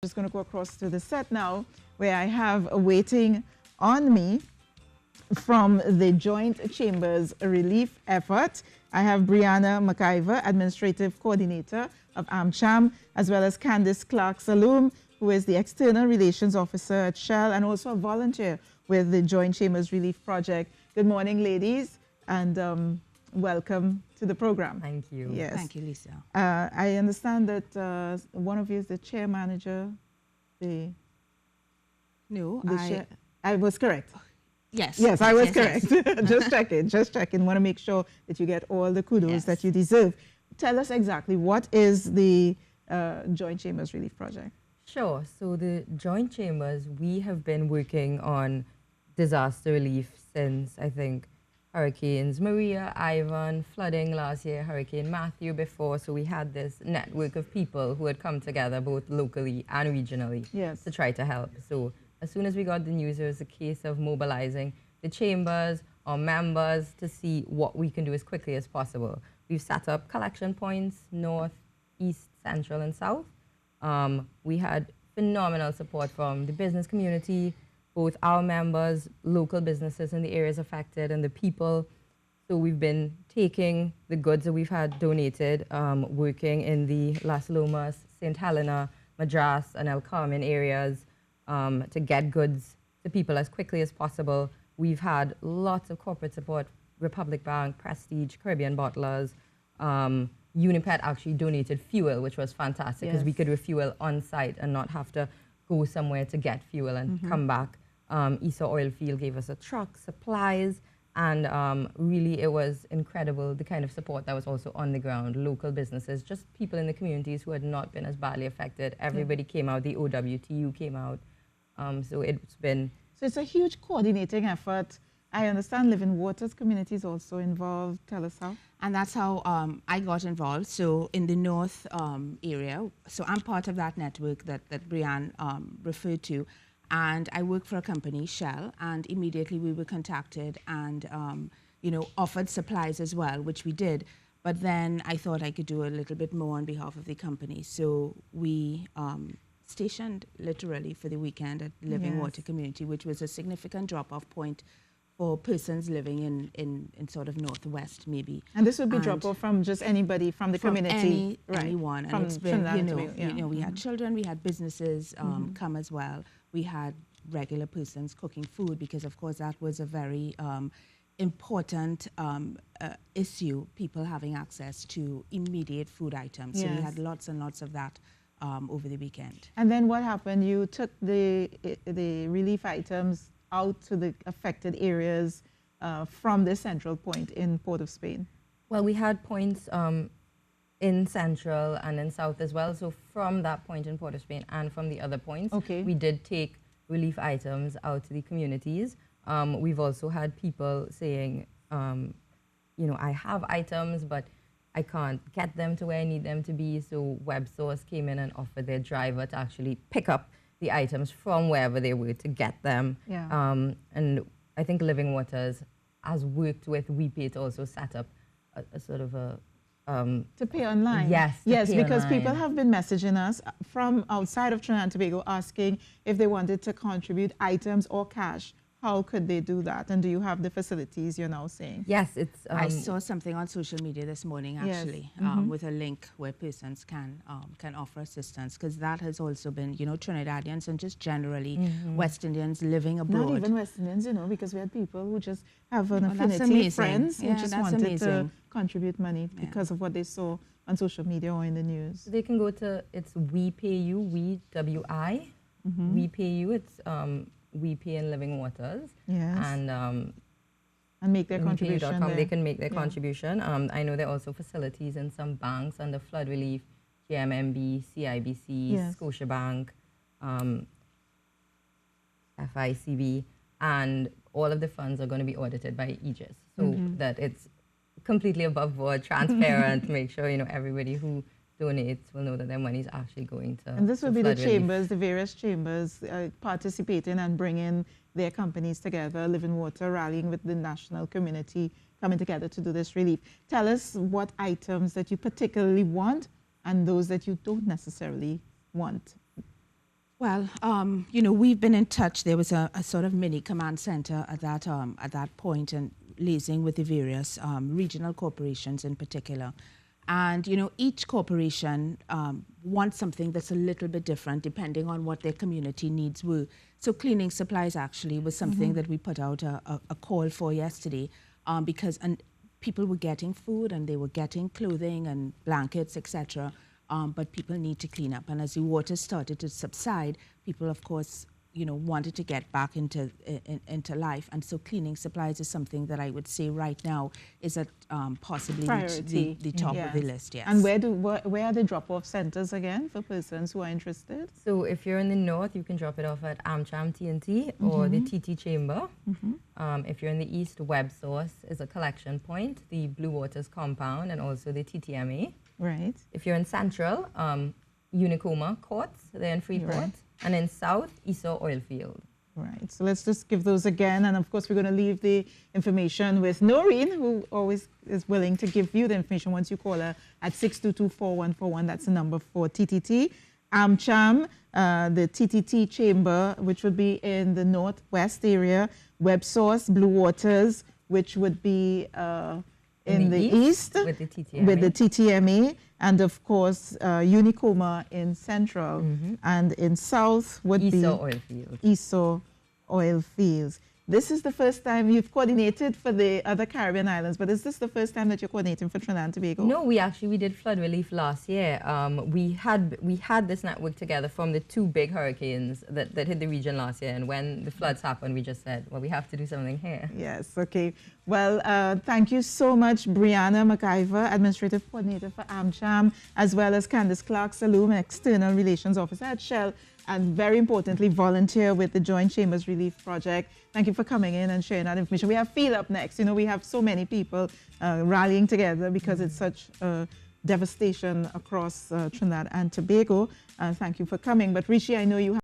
Just going to go across to the set now, where I have waiting on me from the Joint Chambers Relief Effort. I have Brianna McIver, Administrative Coordinator of AmCham, as well as Candice Clark-Saloom, who is the External Relations Officer at Shell and also a volunteer with the Joint Chambers Relief Project. Good morning, ladies, and welcome to the program. Thank you. Yes. Thank you, Lisa. I understand that one of you is the chair manager. No, I was correct. Yes. Yes, I was yes. correct. Just checking, just checking. Want to make sure that you get all the kudos that you deserve. Tell us exactly what is the Joint Chambers Relief Project? Sure. So the Joint Chambers, we have been working on disaster relief since, I think, Hurricanes Maria, Ivan, flooding last year, Hurricane Matthew before. So we had this network of people who had come together both locally and regionally to try to help. So as soon as we got the news, it was a case of mobilizing the chambers, our members, to see what we can do as quickly as possible. We've set up collection points, north, east, central, and south. We had phenomenal support from the business community, both our members, local businesses in the areas affected, and the people. So we've been taking the goods that we've had donated, working in the Las Lomas, St. Helena, Madras, and El Carmen areas to get goods to people as quickly as possible. We've had lots of corporate support, Republic Bank, Prestige, Caribbean Bottlers. Unipet actually donated fuel, which was fantastic because we could refuel on site and not have to go somewhere to get fuel and come back. ESA Oilfield gave us a truck, supplies, and really it was incredible the kind of support that was also on the ground. Local businesses, just people in the communities who had not been as badly affected. Everybody came out, the OWTU came out. So it's been... So it's a huge coordinating effort. I understand Living Waters community is also involved. Tell us how. And that's how I got involved. So in the north area, so I'm part of that network that Brianne referred to. And I work for a company, Shell, and immediately we were contacted and, offered supplies as well, which we did. But then I thought I could do a little bit more on behalf of the company. So we stationed literally for the weekend at Living Water Community, which was a significant drop-off point for persons living in sort of northwest, maybe. And this would be drop-off from just anybody from the community? Anyone. And it's been, we had children, we had businesses come as well. We had regular persons cooking food because, of course, that was a very important issue, people having access to immediate food items. So we had lots and lots of that over the weekend. And then what happened? You took the relief items out to the affected areas from the central point in Port of Spain? Well, we had points in Central and in South as well. So from that point in Port of Spain and from the other points, we did take relief items out to the communities. We've also had people saying, I have items, but I can't get them to where I need them to be. So WebSource came in and offered their driver to actually pick up the items from wherever they were to get them. And I think Living Waters has worked with WePay to also set up a sort of a... to pay online? Yes, because people have been messaging us from outside of Trinidad and Tobago asking if they wanted to contribute items or cash. How could they do that? And do you have the facilities you're now saying? Yes, it's... I saw something on social media this morning, actually, with a link where persons can offer assistance, because that has also been, Trinidadians and just generally West Indians living abroad. Not even West Indians, because we had people who just have an affinity, friends who just wanted to contribute money because of what they saw on social media or in the news. They can go to, it's WePayU, W-I, WePayU, it's... WePay and Living Waters, and make their contribution. They can make their contribution. I know there are also facilities in some banks under flood relief, GMMB, CIBC, Scotiabank, FICB, and all of the funds are going to be audited by Aegis, so that it's completely above board, transparent. Make sure everybody who donates will know that their money is actually going to... And this will be the chambers, the various chambers participating and bringing their companies together, Living Water rallying with the national community, coming together to do this relief. Tell us what items that you particularly want and those that you don't necessarily want. Well, we've been in touch. There was a sort of mini command center at that point, and liaising with the various regional corporations in particular. And each corporation wants something that's a little bit different depending on what their community needs were. So cleaning supplies actually was something that we put out a call for yesterday, because people were getting food and they were getting clothing and blankets, etc. But people need to clean up. And as the water started to subside, people, of course, wanted to get back into life. And so cleaning supplies is something that I would say right now is at possibly the top of the list, yes. And where are the drop-off centers again for persons who are interested? So if you're in the north, you can drop it off at AmCham TNT or the TT Chamber. If you're in the east, WebSource is a collection point, the Blue Waters Compound, and also the TTMA. Right. If you're in central, Unicoma Courts, they're in Freeport. Right. And in south, Esau Oilfield. Right. So let's just give those again. And of course, we're going to leave the information with Noreen, who always is willing to give you the information once you call her at 622-4141. That's the number for TTT. AmCham, the TTT chamber, which would be in the northwest area. WebSource, Blue Waters, which would be in the east with the TTMA, and of course Unicoma in central, and in south would be Esau Oilfields. This is the first time you've coordinated for the other Caribbean islands, but is this the first time that you're coordinating for Trinidad and Tobago? No, we did flood relief last year. We had this network together from the two big hurricanes that hit the region last year, and when the floods happened, we just said, well, we have to do something here. Yes, okay. Well, thank you so much, Brianna McIver, Administrative Coordinator for AmCham, as well as Candice Clark-Saloom, External Relations Officer at Shell, and very importantly, volunteer with the Joint Chambers Relief Project. Thank you for coming in and sharing that information. We have Feel Up next. We have so many people rallying together because it's such a devastation across Trinidad and Tobago. Thank you for coming. But Rishi, I know you have